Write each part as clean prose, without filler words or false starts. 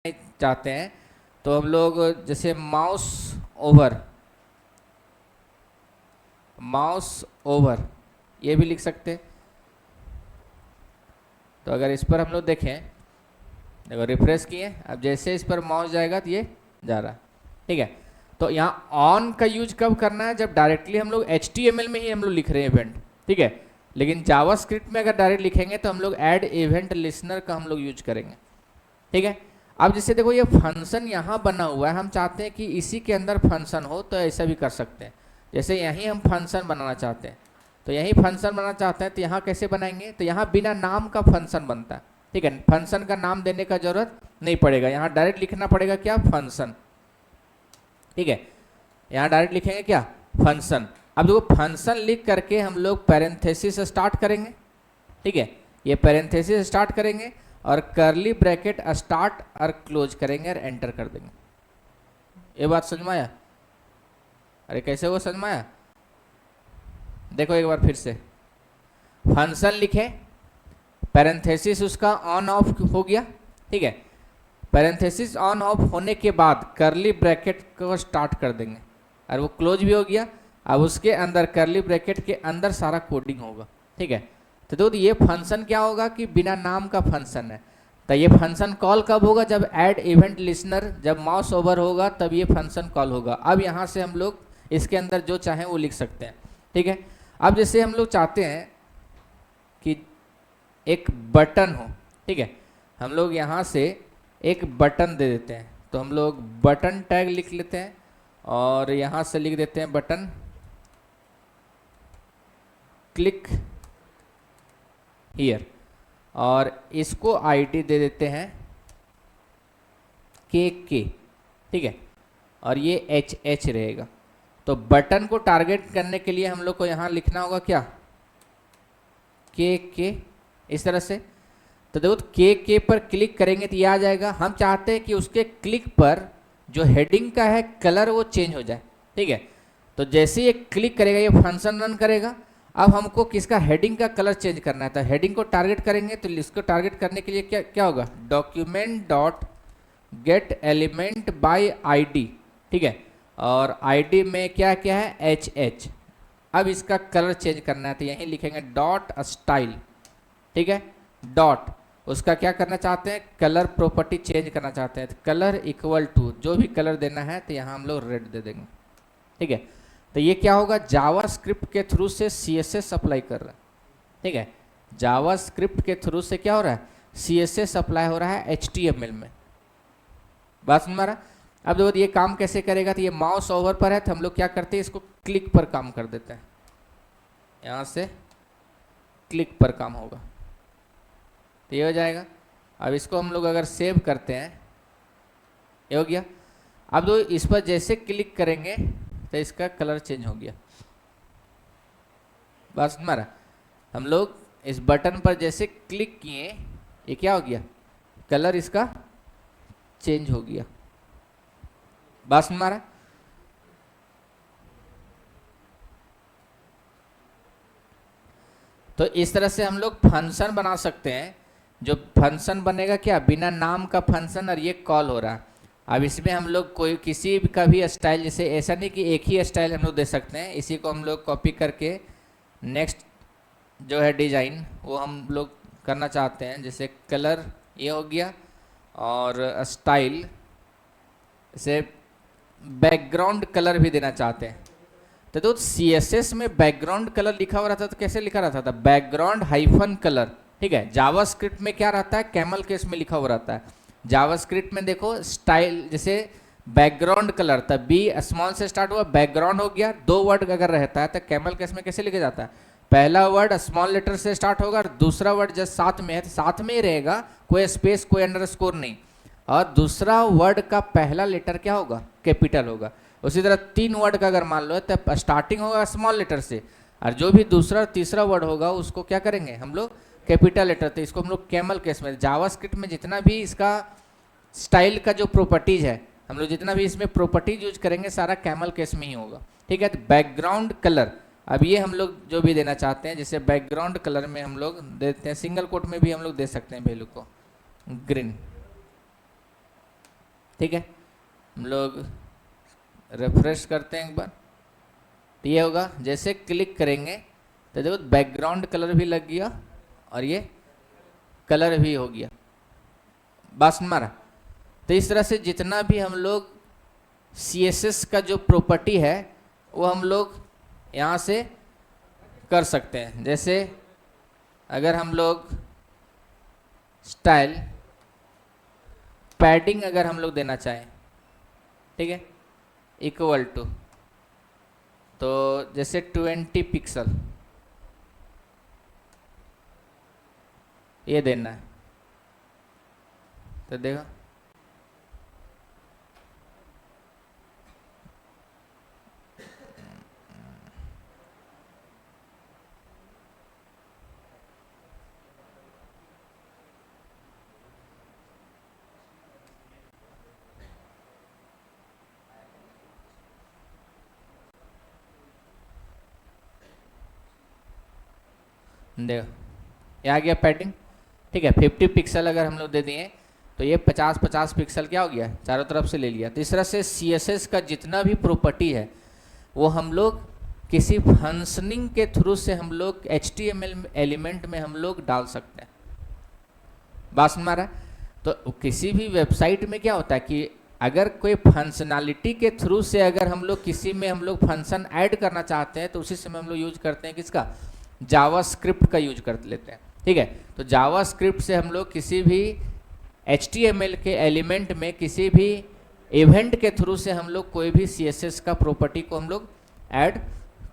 चाहते हैं तो हम लोग जैसे माउस ओवर ये भी लिख सकते हैं। तो अगर इस पर हम लोग देखें, देखो रिफ्रेश किए, अब जैसे इस पर माउस जाएगा तो ये जा रहा, ठीक है। तो यहाँ ऑन का यूज कब करना है, जब डायरेक्टली हम लोग HTML में ही हम लोग लिख रहे हैं इवेंट, ठीक है। लेकिन जावास्क्रिप्ट में अगर डायरेक्ट लिखेंगे तो हम लोग ऐड इवेंट लिसनर का हम लोग यूज करेंगे, ठीक है। अब जैसे देखो ये फंक्शन यहाँ बना हुआ है, हम चाहते हैं कि इसी के अंदर फंक्शन हो, तो ऐसा भी कर सकते हैं। जैसे यहीं हम फंक्शन बनाना चाहते हैं, तो यहीं फंक्शन बनाना चाहते हैं, तो यहाँ कैसे बनाएंगे, तो यहाँ बिना नाम का फंक्शन बनता है, ठीक है। फंक्शन का नाम देने का जरूरत नहीं पड़ेगा, यहाँ डायरेक्ट लिखना पड़ेगा क्या, फंक्शन, ठीक है। यहाँ डायरेक्ट लिखेंगे क्या, फंक्शन। अब देखो फंक्शन लिख करके हम लोग पैरेंथेसिस स्टार्ट करेंगे, ठीक है। ये पैरेंथेसिस स्टार्ट करेंगे और करली ब्रैकेट स्टार्ट और क्लोज करेंगे और एंटर कर देंगे। ये बात समझ में आया? अरे कैसे वो समझ में आया, देखो एक बार फिर से। फंक्शन लिखे, पैरेंथेसिस उसका ऑन ऑफ हो गया, ठीक है। पैरेंथेसिस ऑन ऑफ होने के बाद करली ब्रैकेट को स्टार्ट कर देंगे और वो क्लोज भी हो गया। अब उसके अंदर करली ब्रैकेट के अंदर सारा कोडिंग होगा, ठीक है। तो देखो ये फंक्शन क्या होगा कि बिना नाम का फंक्शन है। तो ये फंक्शन कॉल कब होगा, जब ऐड इवेंट लिसनर, जब माउस ओवर होगा तब ये फंक्शन कॉल होगा। अब यहाँ से हम लोग इसके अंदर जो चाहें वो लिख सकते हैं, ठीक है। अब जैसे हम लोग चाहते हैं कि एक बटन हो, ठीक है, हम लोग यहाँ से एक बटन दे देते हैं, तो हम लोग बटन टैग लिख लेते हैं और यहाँ से लिख देते हैं बटन क्लिक हियर, और इसको आईडी दे देते हैं के, ठीक है, और ये HH रहेगा। तो बटन को टारगेट करने के लिए हम लोग को यहाँ लिखना होगा क्या, के, इस तरह से। तो देखो के पर क्लिक करेंगे तो ये आ जाएगा। हम चाहते हैं कि उसके क्लिक पर जो हेडिंग का है कलर वो चेंज हो जाए, ठीक है। तो जैसे ये क्लिक करेगा ये फंक्शन रन करेगा। अब हमको किसका, हेडिंग का कलर चेंज करना है, तो हेडिंग को टारगेट करेंगे। तो इसको टारगेट करने के लिए क्या क्या होगा, document dot gate element by ID, ठीक है, और आईडी में क्या क्या है, HH। अब इसका कलर चेंज करना है, तो यहीं लिखेंगे डॉट स्टाइल, ठीक है, डॉट उसका क्या करना चाहते हैं, कलर प्रॉपर्टी चेंज करना चाहते हैं, तो कलर इक्वल टू जो भी कलर देना है, तो यहाँ हम लोग रेड दे देंगे, ठीक है। तो ये क्या होगा, जावास्क्रिप्ट के थ्रू से CSS अप्लाई कर रहा है, ठीक है। जावास्क्रिप्ट के थ्रू से क्या हो रहा है, CSS अप्लाई हो रहा है HTML में। बात समझ में आ रहा? अब देखो ये काम कैसे करेगा, तो ये माउस ओवर पर है, तो हम लोग क्या करते हैं, इसको क्लिक पर काम कर देते हैं, यहाँ से क्लिक पर काम होगा, तो ये हो जाएगा। अब इसको हम लोग अगर सेव करते हैं, ये हो गया। अब दो इस पर जैसे क्लिक करेंगे तो इसका कलर चेंज हो गया। बस हमारा, हम लोग इस बटन पर जैसे क्लिक किए, ये क्या हो गया, कलर इसका चेंज हो गया। बस हमारा, तो इस तरह से हम लोग फंक्शन बना सकते हैं। जो फंक्शन बनेगा क्या, बिना नाम का फंक्शन, और ये कॉल हो रहा है। अब इसमें हम लोग कोई किसी का भी स्टाइल, जैसे ऐसा नहीं कि एक ही स्टाइल हम लोग दे सकते हैं, इसी को हम लोग कॉपी करके नेक्स्ट जो है डिजाइन वो हम लोग करना चाहते हैं। जैसे कलर ये हो गया और स्टाइल से बैकग्राउंड कलर भी देना चाहते हैं। तो CSS में बैकग्राउंड कलर लिखा हुआ रहता, तो कैसे लिखा रहता था, बैकग्राउंड हाइफन कलर, ठीक है। जावास्क्रिप्ट में क्या रहता है, कैमल केस में लिखा हुआ रहता है। जावास्क्रिप्ट में देखो स्टाइल, जैसे बैकग्राउंड कलर, तब B स्मॉल से स्टार्ट हुआ, बैकग्राउंड हो गया। दो वर्ड अगर रहता है तो कैमल केस में कैसे लिखा जाता है, पहला वर्ड स्मॉल लेटर से स्टार्ट होगा और दूसरा वर्ड जब साथ में है तो साथ में ही रहेगा, कोई स्पेस कोई अंडरस्कोर नहीं, और दूसरा वर्ड का पहला लेटर क्या होगा, कैपिटल होगा। उसी तरह तीन वर्ड का अगर मान लो तो स्टार्टिंग होगा स्मॉल लेटर से, और जो भी दूसरा और तीसरा वर्ड होगा उसको क्या करेंगे हम लोग, कैपिटल लेटर। तो इसको हम लोग कैमल केस में, जावास्क्रिप्ट में जितना भी इसका स्टाइल का जो प्रॉपर्टीज है, हम लोग जितना भी इसमें प्रॉपर्टीज यूज करेंगे सारा कैमल केस में ही होगा, ठीक है। तो बैकग्राउंड कलर, अब ये हम लोग जो भी देना चाहते हैं, जैसे बैकग्राउंड कलर में हम लोग देते हैं, सिंगल कोट में भी हम लोग दे सकते हैं वैल्यू को ग्रीन, ठीक है, हम लोग रिफ्रेश करते हैं एक बार, तो ये होगा जैसे क्लिक करेंगे तो देखो बैकग्राउंड कलर भी लग गया और ये कलर भी हो गया, बस हमारा। तो इस तरह से जितना भी हम लोग CSS का जो प्रॉपर्टी है वो हम लोग यहाँ से कर सकते हैं। जैसे अगर हम लोग स्टाइल पैडिंग अगर हम लोग देना चाहें, ठीक है, इक्वल टू, तो जैसे 20 पिक्सल ये देना है, तो देखो देखो ये आ गया पैडिंग, ठीक है। 50 पिक्सल अगर हम लोग दे दिए तो ये 50-50 पिक्सल क्या हो गया, चारों तरफ से ले लिया। तो इस तरह से CSS का जितना भी प्रॉपर्टी है वो हम लोग किसी फंक्शनिंग के थ्रू से हम लोग HTML एलिमेंट में हम लोग डाल सकते हैं, बात समझ रहा है। तो किसी भी वेबसाइट में क्या होता है कि अगर कोई फंक्शनैलिटी के थ्रू से अगर हम लोग किसी में हम लोग फंक्शन ऐड करना चाहते हैं तो उसी समय हम लोग यूज करते हैं किसका, जावास्क्रिप्ट का यूज कर लेते हैं, ठीक है। तो जावास्क्रिप्ट से हम लोग किसी भी HTML के एलिमेंट में किसी भी इवेंट के थ्रू से हम लोग कोई भी CSS का प्रॉपर्टी को हम लोग ऐड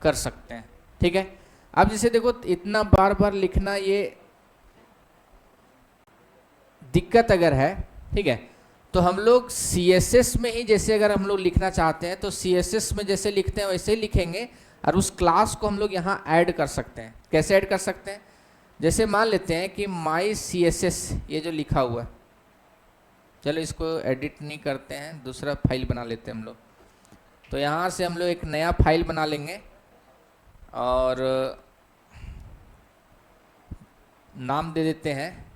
कर सकते हैं, ठीक है। अब जैसे देखो इतना बार बार लिखना ये दिक्कत अगर है, ठीक है, तो हम लोग CSS में ही जैसे अगर हम लोग लिखना चाहते हैं तो CSS में जैसे लिखते हैं वैसे ही लिखेंगे और उस क्लास को हम लोग यहाँ ऐड कर सकते हैं। कैसे ऐड कर सकते हैं, जैसे मान लेते हैं कि माई CSS ये जो लिखा हुआ है, चलो इसको एडिट नहीं करते हैं, दूसरा फाइल बना लेते हैं हम लोग। तो यहाँ से हम लोग एक नया फाइल बना लेंगे और नाम दे देते हैं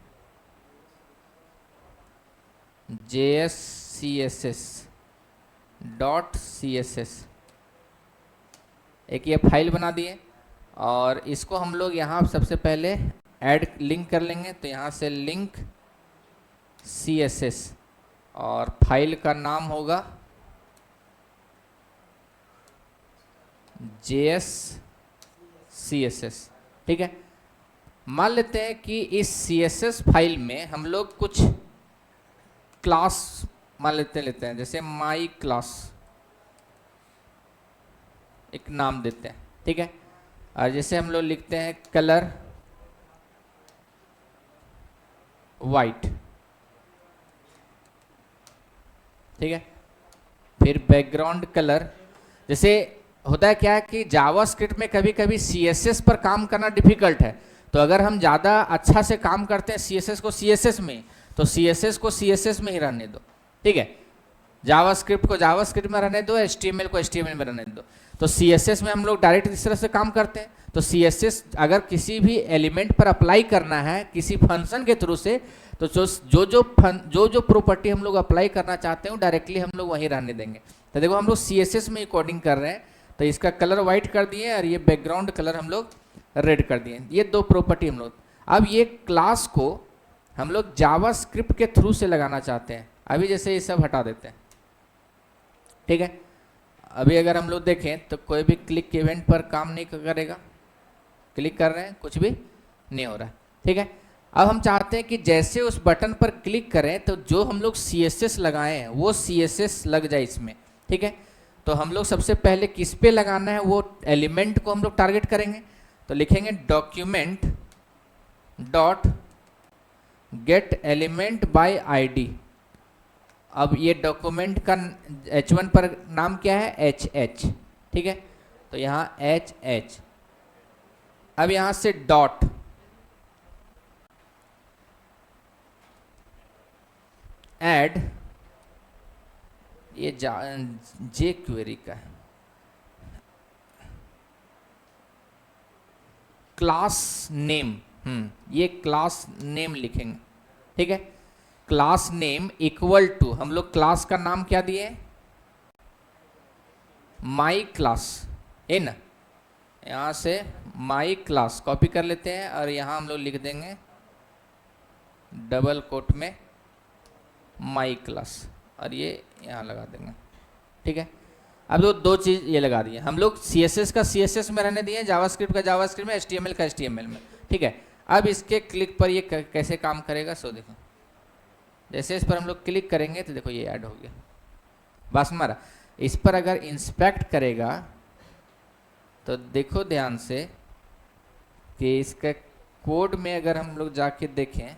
JSCSS.css। एक ये फाइल बना दिए और इसको हम लोग यहाँ सबसे पहले ऐड लिंक कर लेंगे। तो यहाँ से लिंक CSS और फाइल का नाम होगा JSCSS, ठीक है। मान लेते हैं कि इस CSS फाइल में हम लोग कुछ क्लास मान लेते हैं, जैसे माई क्लास एक नाम देते हैं, ठीक है। और जैसे हम लोग लिखते हैं कलर वाइट, ठीक है। फिर बैकग्राउंड कलर, जैसे होता है क्या है कि जावास्क्रिप्ट में कभी कभी CSS पर काम करना डिफिकल्ट है, तो अगर हम ज़्यादा अच्छा से काम करते हैं CSS को CSS में, तो CSS को CSS में ही रहने दो, ठीक है। जावास्क्रिप्ट को जावास्क्रिप्ट में रहने दो, HTML को HTML में रहने दो। तो CSS में हम लोग डायरेक्ट इस तरह से काम करते हैं। तो CSS अगर किसी भी एलिमेंट पर अप्लाई करना है किसी फंक्शन के थ्रू से, तो जो प्रॉपर्टी हम लोग अप्लाई करना चाहते हैं डायरेक्टली हम लोग वहीं रहने देंगे। तो देखो हम लोग CSS में ही कोडिंग कर रहे हैं, तो इसका कलर वाइट कर दिए और ये बैकग्राउंड कलर हम लोग रेड कर दिए। ये दो प्रॉपर्टी हम लोग, अब ये क्लास को हम लोग जावास्क्रिप्ट के थ्रू से लगाना चाहते हैं। अभी जैसे ये सब हटा देते हैं, ठीक है। अभी अगर हम लोग देखें तो कोई भी क्लिक इवेंट पर काम नहीं करेगा, क्लिक कर रहे हैं कुछ भी नहीं हो रहा है, ठीक है। अब हम चाहते हैं कि जैसे उस बटन पर क्लिक करें तो जो हम लोग CSS लगाए हैं वो CSS लग जाए इसमें, ठीक है। तो हम लोग सबसे पहले किस पे लगाना है वो एलिमेंट को हम लोग टारगेट करेंगे। तो लिखेंगे document dot gate element by ID। अब ये डॉक्यूमेंट का H1 पर नाम क्या है, HH, ठीक है। तो यहाँ HH, अब यहाँ से डॉट ऐड, ये जे क्वेरी का है, क्लास नेम, ये क्लास नेम लिखेंगे, ठीक है। क्लास नेम इक्वल टू, हम लोग क्लास का नाम क्या दिए, माई क्लास, है ना। यहाँ से माई क्लास कॉपी कर लेते हैं और यहाँ हम लोग लिख देंगे डबल कोट में माई क्लास, और ये यहाँ लगा देंगे, ठीक है। अब दो चीज़ ये लगा दिए हम लोग, CSS का CSS में रहने दिए, जावास्क्रिप्ट का जावास्क्रिप्ट में, HTML का HTML में, ठीक है। अब इसके क्लिक पर ये कैसे काम करेगा, सो देखो, जैसे इस पर हम लोग क्लिक करेंगे तो देखो ये ऐड हो गया, बस हमारा। इस पर अगर इंस्पेक्ट करेगा तो देखो ध्यान से कि इसके कोड में अगर हम लोग जाके देखें,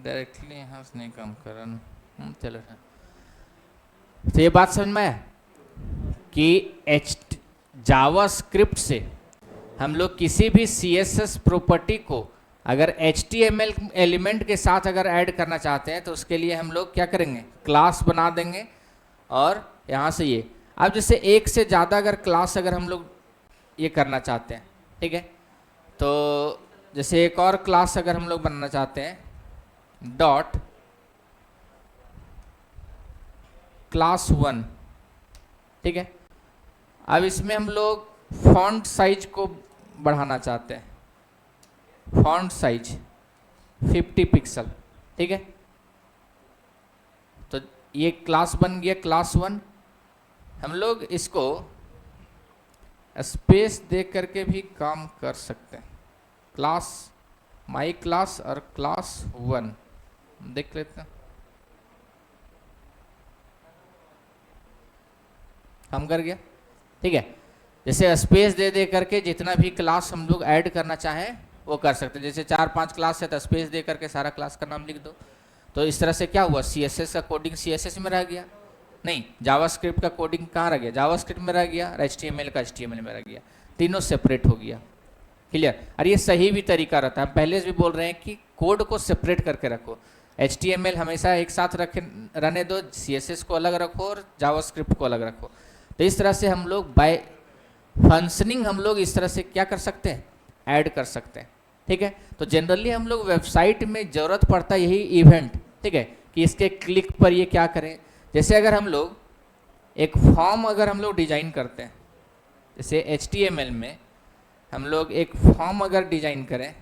डायरेक्टली यहाँ से नहीं काम कर रहा, चलो। तो ये बात समझ में आया कि जावास्क्रिप्ट से हम लोग किसी भी CSS प्रॉपर्टी को अगर HTML एलिमेंट के साथ अगर ऐड करना चाहते हैं तो उसके लिए हम लोग क्या करेंगे, क्लास बना देंगे, और यहाँ से ये, अब जैसे एक से ज़्यादा अगर क्लास अगर हम लोग ये करना चाहते हैं, ठीक है, तो जैसे एक और क्लास अगर हम लोग बनाना चाहते हैं, डॉट क्लास 1, ठीक है। अब इसमें हम लोग फॉन्ट साइज को बढ़ाना चाहते हैं, फॉन्ट साइज 50 पिक्सल, ठीक है। तो ये क्लास बन गया क्लास 1। हम लोग इसको स्पेस दे करके भी काम कर सकते हैं, क्लास माई क्लास और क्लास 1 देख लेते हैं, हम कर गया, ठीक है। जैसे स्पेस दे दे करके जितना भी क्लास हम लोग ऐड करना चाहें वो कर सकते हैं, जैसे 4-5 क्लास है तो स्पेस दे करके सारा क्लास का नाम लिख दो। तो इस तरह से क्या हुआ, CSS का कोडिंग CSS में रह गया, नहीं जावास्क्रिप्ट का कोडिंग कहाँ रह गया, जावास्क्रिप्ट में रह गया, और HTML का HTML में रह गया, तीनों सेपरेट हो गया, क्लियर। और ये सही भी तरीका रहता है, हम पहले से भी बोल रहे हैं कि कोड को सेपरेट करके रखो, HTML हमेशा एक साथ रहने दो, CSS को अलग रखो और जावास्क्रिप्ट को अलग रखो। तो इस तरह से हम लोग बाय फंक्शनिंग हम लोग इस तरह से क्या कर सकते हैं, ऐड कर सकते हैं, ठीक है। तो जनरली हम लोग वेबसाइट में ज़रूरत पड़ता है यही इवेंट, ठीक है, कि इसके क्लिक पर ये क्या करें। जैसे अगर हम लोग एक फॉर्म अगर हम लोग डिजाइन करते हैं, जैसे HTML में हम लोग एक फॉर्म अगर डिजाइन करें,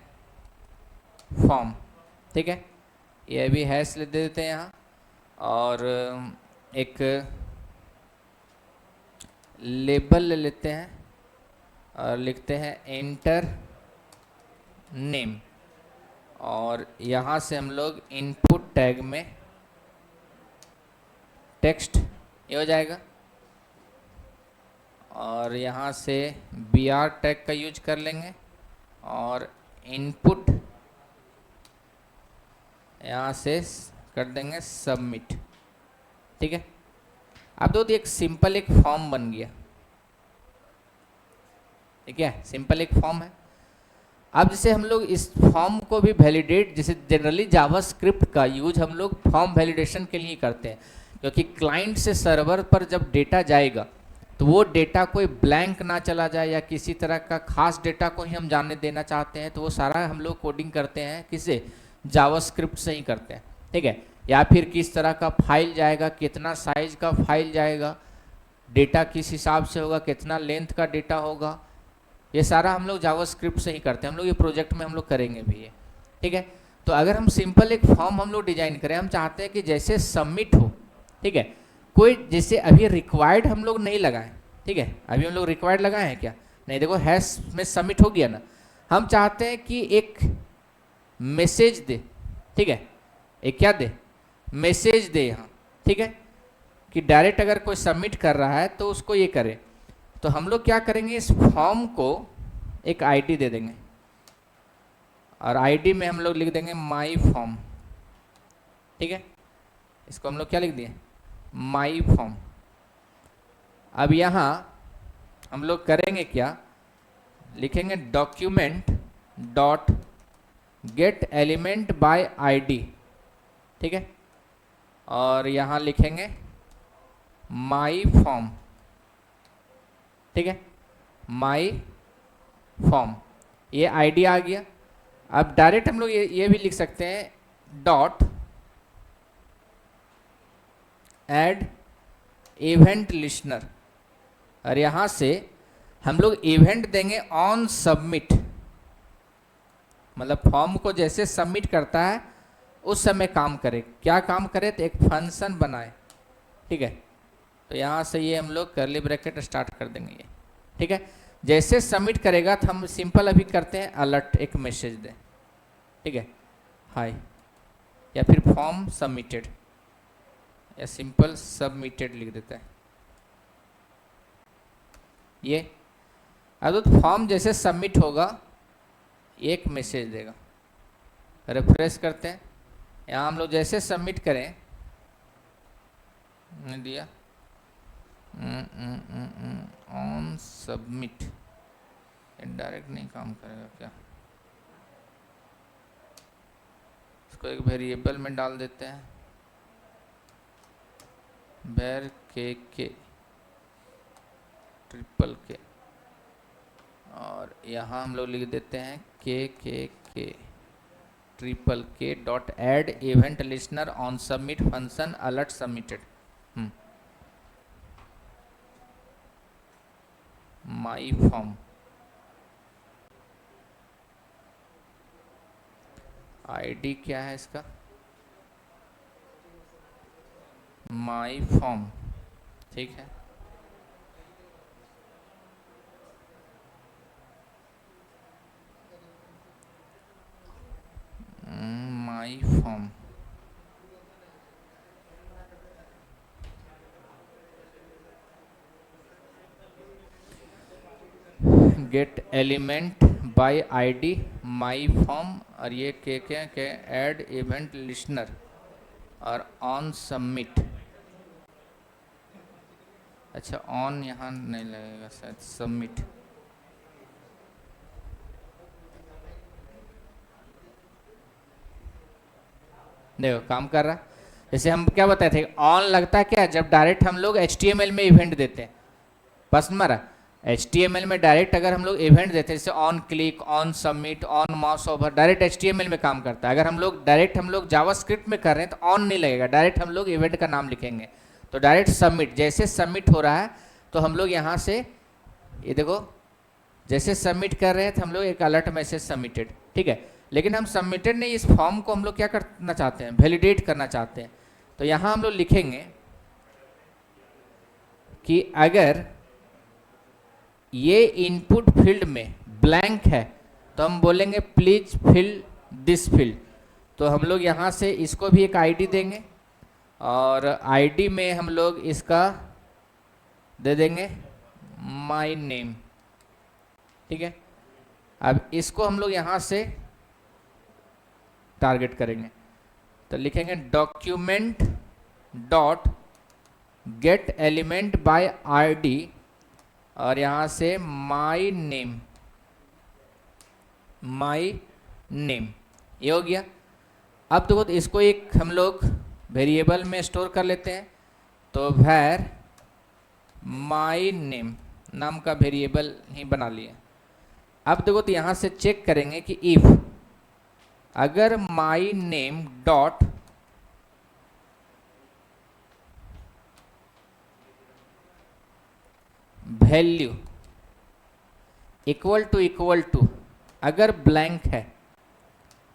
फॉर्म, ठीक है, ये भी हैश दे देते हैं यहाँ, और एक लेबल ले लेते हैं और लिखते हैं एंटर नेम, और यहाँ से हम लोग इनपुट टैग में टेक्स्ट ये हो जाएगा, और यहाँ से BR टैग का यूज कर लेंगे, और इनपुट यहाँ से कर देंगे सबमिट, ठीक है। अब तो एक सिंपल एक फॉर्म बन गया, ठीक है, सिंपल एक फॉर्म है। अब जैसे हम लोग इस फॉर्म को भी वैलिडेट, जैसे जनरली जावास्क्रिप्ट का यूज हम लोग फॉर्म वैलिडेशन के लिए करते हैं, क्योंकि क्लाइंट से सर्वर पर जब डेटा जाएगा तो वो डेटा कोई ब्लैंक ना चला जाए, या किसी तरह का खास डेटा को ही हम जानने देना चाहते हैं, तो वो सारा हम लोग कोडिंग करते हैं किससे, जावास्क्रिप्ट से ही करते हैं, ठीक है। या फिर किस तरह का फाइल जाएगा, कितना साइज का फाइल जाएगा, डेटा किस हिसाब से होगा, कितना लेंथ का डेटा होगा, ये सारा हम लोग जावास्क्रिप्ट से ही करते हैं, हम लोग ये प्रोजेक्ट में हम लोग करेंगे भी ये, ठीक है। तो अगर हम सिंपल एक फॉर्म हम लोग डिजाइन करें, हम चाहते हैं कि जैसे सबमिट हो, ठीक है, कोई जैसे अभी रिक्वायर्ड हम लोग नहीं लगाएं, ठीक है, अभी हम लोग रिक्वायर्ड लगाए हैं क्या, नहीं, देखो हैश में सबमिट हो गया ना, हम चाहते हैं कि एक मैसेज दे, ठीक है, एक क्या दे, मैसेज दे यहाँ, ठीक है, कि डायरेक्ट अगर कोई सबमिट कर रहा है तो उसको ये करे। तो हम लोग क्या करेंगे, इस फॉर्म को एक आईडी दे देंगे और आईडी में हम लोग लिख देंगे माई फॉर्म, ठीक है, इसको हम लोग क्या लिख दिए, माई फॉर्म। अब यहाँ हम लोग करेंगे क्या, लिखेंगे document dot gate element by ID, ठीक है, और यहाँ लिखेंगे माई फॉर्म, ठीक है, माई फॉर्म, ये आईडी आ गया। अब डायरेक्ट हम लोग ये भी लिख सकते हैं डॉट ऐड इवेंट लिस्नर, और यहाँ से हम लोग इवेंट देंगे ऑन सबमिट, मतलब फॉर्म को जैसे सबमिट करता है उस समय काम करे, क्या काम करे, तो एक फंक्शन बनाए, ठीक है। तो यहाँ से ये हम लोग कर्ली ब्रैकेट स्टार्ट कर देंगे ये, ठीक है। जैसे सबमिट करेगा तो हम सिंपल अभी करते हैं अलर्ट, एक मैसेज दें, ठीक है, हाय, या फिर फॉर्म सबमिटेड, या सिंपल सबमिटेड लिख देता है ये। अब तो फॉर्म जैसे सबमिट होगा एक मैसेज देगा, रिफ्रेश करते हैं, यहाँ हम लोग जैसे सबमिट करें, नहीं दिया ऑन सबमिट, डायरेक्ट नहीं काम करेगा क्या, इसको एक वेरिएबल में डाल देते हैं, वेर के ट्रिपल के, और यहाँ हम लोग लिख देते हैं के ट्रिपल के dot add event listener on submit function alert submitted, my form, ID क्या है इसका, माई फॉर्म, ठीक है, my form, gate element by ID my form, और ये के ऐड इवेंट लिस्नर और ऑन सबमिट, अच्छा ऑन यहाँ नहीं लगेगा शायद, सबमिट, देखो काम कर रहा। जैसे हम क्या बताए थे, ऑन लगता है क्या, जब डायरेक्ट हम लोग HTML में इवेंट देते हैं, बस मारा HTML में डायरेक्ट अगर हम लोग इवेंट देते हैं, जैसे on click, on submit, on mouse over, direct HTML में काम करता है। अगर हम लोग डायरेक्ट हम लोग जावास्क्रिप्ट में कर रहे हैं तो ऑन नहीं लगेगा, डायरेक्ट हम लोग इवेंट का नाम लिखेंगे, तो डायरेक्ट सबमिट, जैसे सबमिट हो रहा है तो हम लोग यहाँ से ये देखो, जैसे सबमिट कर रहे हैं तो हम लोग एक अलर्ट मैसेज सबमिटेड, ठीक है, लेकिन हम सबमिटेड नहीं, इस फॉर्म को हम लोग क्या करना चाहते हैं, वैलिडेट करना चाहते हैं। तो यहाँ हम लोग लिखेंगे कि अगर ये इनपुट फील्ड में ब्लैंक है तो हम बोलेंगे प्लीज फिल दिस फील्ड, तो हम लोग यहाँ से इसको भी एक आईडी देंगे, और आईडी में हम लोग इसका दे देंगे माय नेम, ठीक है। अब इसको हम लोग यहाँ से टारगेट करेंगे, तो लिखेंगे document dot gate element by ID, और यहाँ से माय नेम, ये हो गया। अब तो इसको एक हम लोग वेरिएबल में स्टोर कर लेते हैं, तो वैर माय नेम नाम का वेरिएबल ही बना लिया। अब देखो तो यहाँ से चेक करेंगे कि इफ अगर my name dot value equal to अगर ब्लैंक है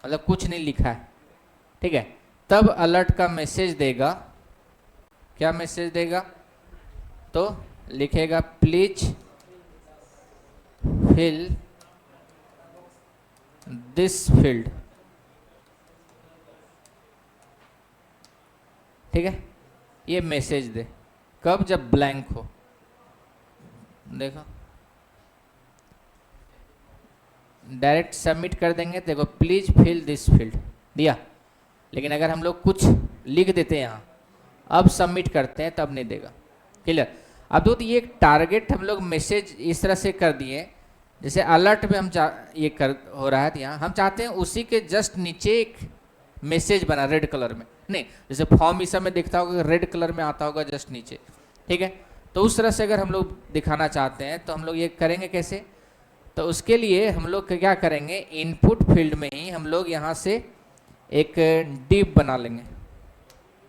मतलब कुछ नहीं लिखा है, ठीक है, तब अलर्ट का मैसेज देगा। क्या मैसेज देगा? तो लिखेगा प्लीज फिल दिस फील्ड, ठीक है, ये मैसेज दे। कब? जब ब्लैंक हो। देखो डायरेक्ट सबमिट कर देंगे, देखो प्लीज फिल दिस फील्ड दिया। लेकिन अगर हम लोग कुछ लिख देते हैं यहाँ, अब सबमिट करते हैं तब नहीं देगा। क्लियर? अब तो ये एक टारगेट हम लोग मैसेज इस तरह से कर दिए, जैसे अलर्ट में हम ये कर हो रहा है, तो यहाँ हम चाहते हैं उसी के जस्ट नीचे एक मैसेज बना रेड कलर में, नहीं जैसे फॉर्म इस समय दिखता होगा रेड कलर में आता होगा जस्ट नीचे, ठीक है। तो उस तरह से अगर हम लोग दिखाना चाहते हैं तो हम लोग ये करेंगे कैसे? तो उसके लिए हम लोग क्या करेंगे, इनपुट फील्ड में ही हम लोग यहाँ से एक डिव बना लेंगे,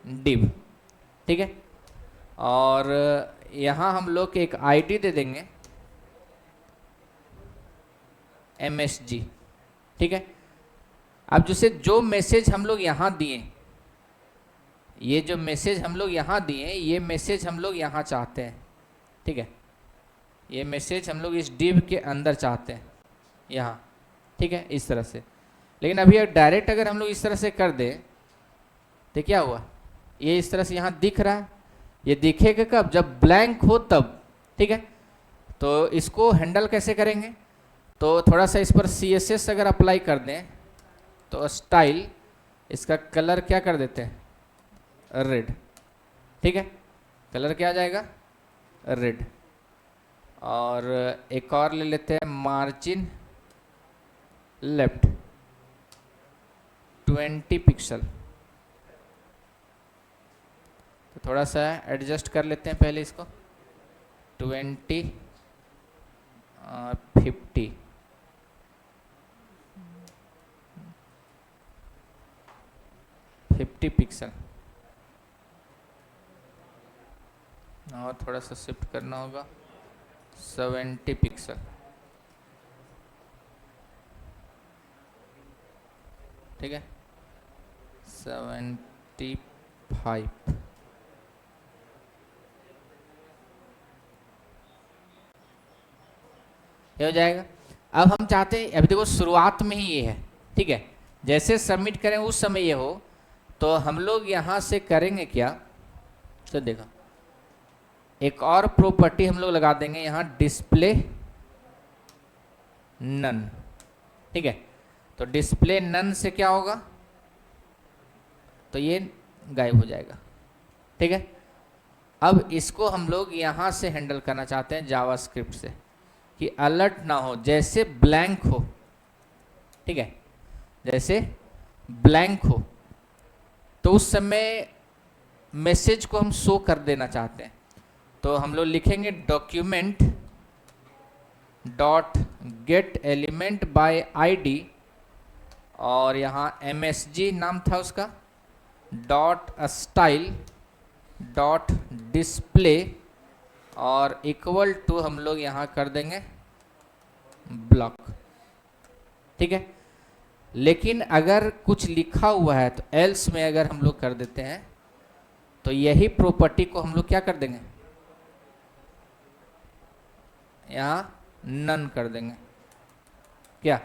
डिव, ठीक है। और यहाँ हम लोग एक आईडी दे देंगे MSG, ठीक है। अब जैसे जो मैसेज हम लोग यहाँ दिए, ये जो मैसेज हम लोग यहाँ दिए, ये मैसेज हम लोग यहाँ चाहते हैं, ठीक है। ये मैसेज हम लोग इस डिव के अंदर चाहते हैं यहाँ, ठीक है, इस तरह से। लेकिन अभी डायरेक्ट अगर हम लोग इस तरह से कर दें तो क्या हुआ, ये इस तरह से यहाँ दिख रहा है। ये दिखेगा कब? जब ब्लैंक हो तब, ठीक है। तो इसको हैंडल कैसे करेंगे? तो थोड़ा सा इस पर CSS अगर अप्लाई कर दें तो स्टाइल, इसका कलर क्या कर देते हैं, रेड, ठीक है। कलर क्या आ जाएगा, रेड। और एक और ले लेते हैं मार्जिन लेफ्ट 20 पिक्सल। तो थोड़ा सा एडजस्ट कर लेते हैं पहले इसको, 20 और 50, पिक्सल। और थोड़ा सा शिफ्ट करना होगा, 70 पिक्सल, ठीक है, 75। ये हो जाएगा। अब हम चाहते हैं, अभी देखो शुरुआत में ही ये है, ठीक है, जैसे सबमिट करें उस समय ये हो, तो हम लोग यहाँ से करेंगे क्या, तो देखो एक और प्रॉपर्टी हम लोग लगा देंगे यहाँ, डिस्प्ले नन, ठीक है। तो डिस्प्ले नन से क्या होगा, तो ये गायब हो जाएगा, ठीक है। अब इसको हम लोग यहाँ से हैंडल करना चाहते हैं जावास्क्रिप्ट से, कि अलर्ट ना हो, जैसे ब्लैंक हो, ठीक है, जैसे ब्लैंक हो तो उस समय मैसेज को हम शो कर देना चाहते हैं। तो हम लोग लिखेंगे document dot gate element by ID, और यहाँ MSG नाम था उसका, डॉट स्टाइल डॉट डिस्प्ले, और इक्वल टू हम लोग यहाँ कर देंगे ब्लॉक, ठीक है। लेकिन अगर कुछ लिखा हुआ है तो एल्स में अगर हम लोग कर देते हैं तो यही प्रॉपर्टी को हम लोग क्या कर देंगे, यहाँ नन कर देंगे, क्या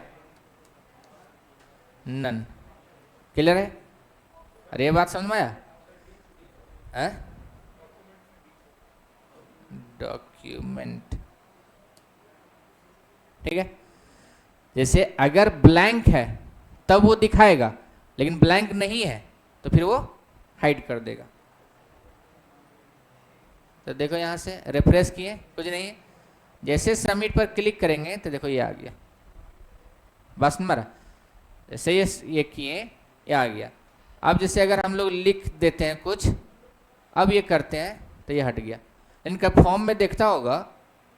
नन। क्लियर है? अरे ये बात समझ में आया? डॉक्यूमेंट, ठीक है। जैसे अगर ब्लैंक है तब वो दिखाएगा, लेकिन ब्लैंक नहीं है तो फिर वो हाइड कर देगा। तो देखो यहाँ से रिफ्रेश किए, कुछ नहीं है, जैसे सबमिट पर क्लिक करेंगे तो देखो ये आ गया, बस नंबर, जैसे ये किए ये आ गया। अब जैसे अगर हम लोग लिख देते हैं कुछ, अब ये करते हैं तो ये हट गया। इनका फॉर्म में देखता होगा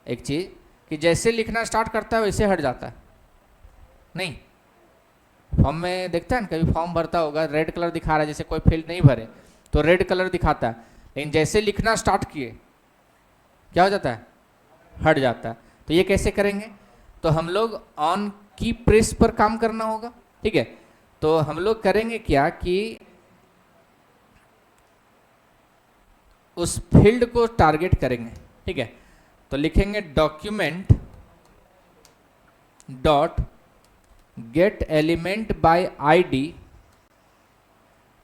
एक चीज़, कि जैसे लिखना स्टार्ट करता है वैसे हट जाता है, नहीं फॉर्म में देखता है ना, कभी फॉर्म भरता होगा रेड कलर दिखा रहा है, जैसे कोई फील्ड नहीं भरे तो रेड कलर दिखाता है, लेकिन जैसे लिखना स्टार्ट किए क्या हो जाता है, हट जाता है। तो ये कैसे करेंगे, तो तो हम लोग ऑन की प्रेस पर काम करना होगा, ठीक है। तो हम लोग करेंगे क्या कि उस फील्ड को टारगेट करेंगे, ठीक है। तो लिखेंगे document dot gate element by ID,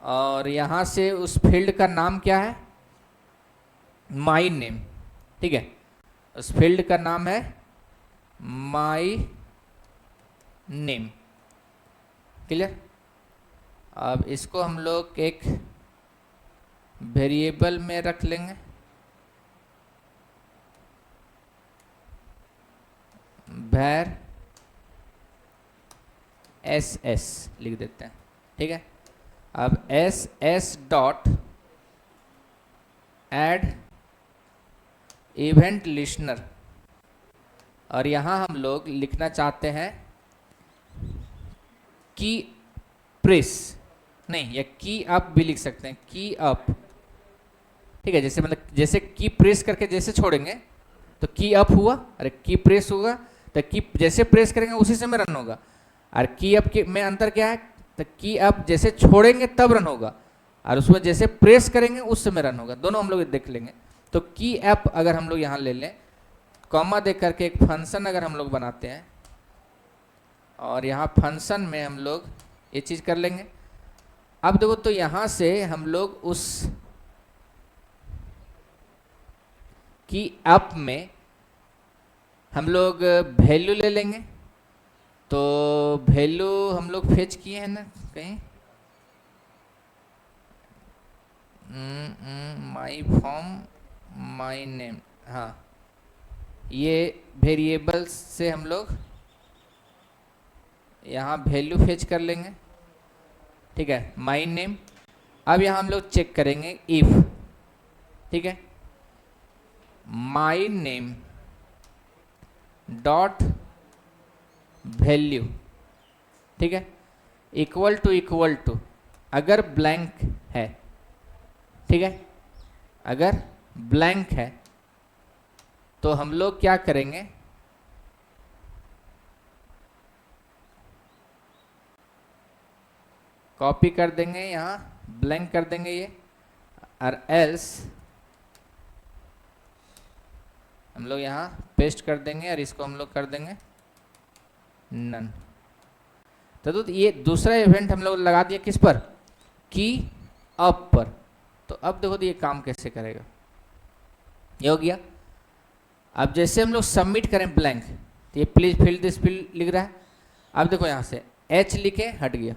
और यहां से उस फील्ड का नाम क्या है, माई नेम, ठीक है। उस फील्ड का नाम है माई नेम, क्लियर। अब इसको हम लोग एक वेरिएबल में रख लेंगे, var ss लिख देते हैं, ठीक है। अब ss dot add event listener, और यहां हम लोग लिखना चाहते हैं की प्रेस, नहीं, या की अप भी लिख सकते हैं, की अप, ठीक है। जैसे मतलब जैसे की प्रेस करके जैसे छोड़ेंगे तो की अप हुआ, अरे की प्रेस होगा तो की जैसे प्रेस करेंगे उसी समय रन होगा। और की अप के में अंतर क्या है, तो की अप जैसे छोड़ेंगे तब रन होगा, और उसमें जैसे प्रेस करेंगे उस समय रन होगा। दोनों हम लोग देख लेंगे। तो की अप अगर हम लोग यहाँ ले लें, कॉमा दे करके एक फंक्शन अगर हम लोग बनाते हैं, और यहाँ फंक्शन में हम लोग ये चीज़ कर लेंगे। अब देखो, तो यहाँ से हम लोग उस की अप में हम लोग वैल्यू ले लेंगे। तो वैल्यू हम लोग फेच किए हैं ना कहीं, माई फॉर्म माई नेम, हाँ, ये वेरिएबल्स से हम लोग यहाँ वैल्यू फेच कर लेंगे, ठीक है, माई नेम। अब यहाँ हम लोग चेक करेंगे इफ, ठीक है, माई नेम डॉट वैल्यू, ठीक है, इक्वल टू अगर ब्लैंक है, ठीक है, अगर ब्लैंक है तो हम लोग क्या करेंगे, कॉपी कर देंगे, यहाँ ब्लैंक कर देंगे ये, और एल्स हम लोग यहाँ पेस्ट कर देंगे, और इसको हम लोग कर देंगे नन। तो ये दूसरा इवेंट हम लोग लगा दिया किस पर, की अप पर। तो अब देखो तो ये काम कैसे करेगा, ये हो गया। अब जैसे हम लोग सबमिट करें ब्लैंक, तो ये प्लीज फिल दिस फील्ड लिख रहा है। अब देखो यहाँ से एच लिखे हट गया,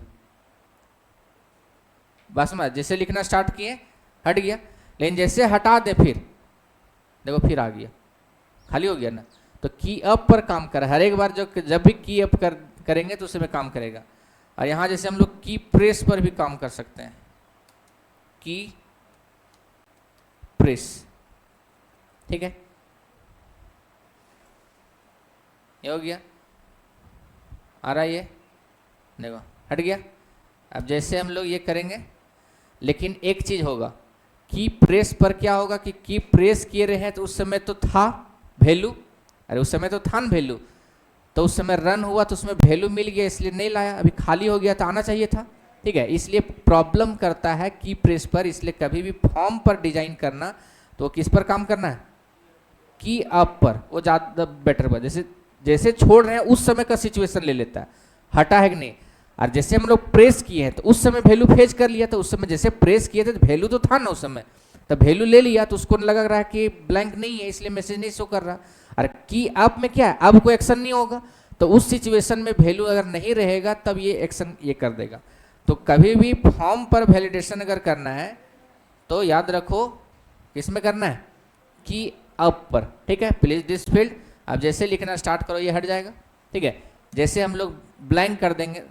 बस में जैसे लिखना स्टार्ट किए हट गया, लेकिन जैसे हटा दे फिर देखो फिर आ गया, खाली हो गया ना। तो की अप पर काम कर, हर एक बार जब भी की अप करेंगे तो उस समय काम करेगा। और यहाँ जैसे हम लोग की प्रेस पर भी काम कर सकते हैं, की प्रेस, ठीक है, ये हो गया, आ रहा है ये, देखो हट गया। अब जैसे हम लोग ये करेंगे, लेकिन एक चीज होगा, की प्रेस पर क्या होगा कि की प्रेस किए रहे हैं तो उस समय तो था वैल्यू, अरे उस समय तो था ना वैल्यू, तो उस समय रन हुआ तो उसमें वैल्यू मिल गया, इसलिए नहीं लाया, अभी खाली हो गया तो आना चाहिए था, ठीक है। इसलिए प्रॉब्लम करता है की प्रेस पर। इसलिए कभी भी फॉर्म पर डिजाइन करना तो किस पर काम करना है, की अप पर, वो ज़्यादा बेटर पर। जैसे जैसे छोड़ रहे हैं उस समय का सिचुएशन ले लेता है, हटा है कि नहीं। और जैसे हम लोग प्रेस किए हैं तो उस समय वैल्यू फेच कर लिया, तो उस समय जैसे प्रेस किए थे तो वैल्यू तो था ना उस समय, तो वैल्यू ले लिया तो उसको लग रहा है कि ब्लैंक नहीं है, इसलिए मैसेज नहीं शो कर रहा। और की अप में क्या है, अब कोई एक्शन नहीं होगा, तो उस सिचुएशन में वैल्यू अगर नहीं रहेगा तब ये एक्शन ये कर देगा। तो कभी भी फॉर्म पर वैलिडेशन अगर करना है तो याद रखो किसमें करना है, की अप पर, ठीक है। प्लीज दिस फील्ड, अब जैसे लिखना स्टार्ट करो ये हट जाएगा, ठीक है। जैसे हम लोग ब्लैंक कर देंगे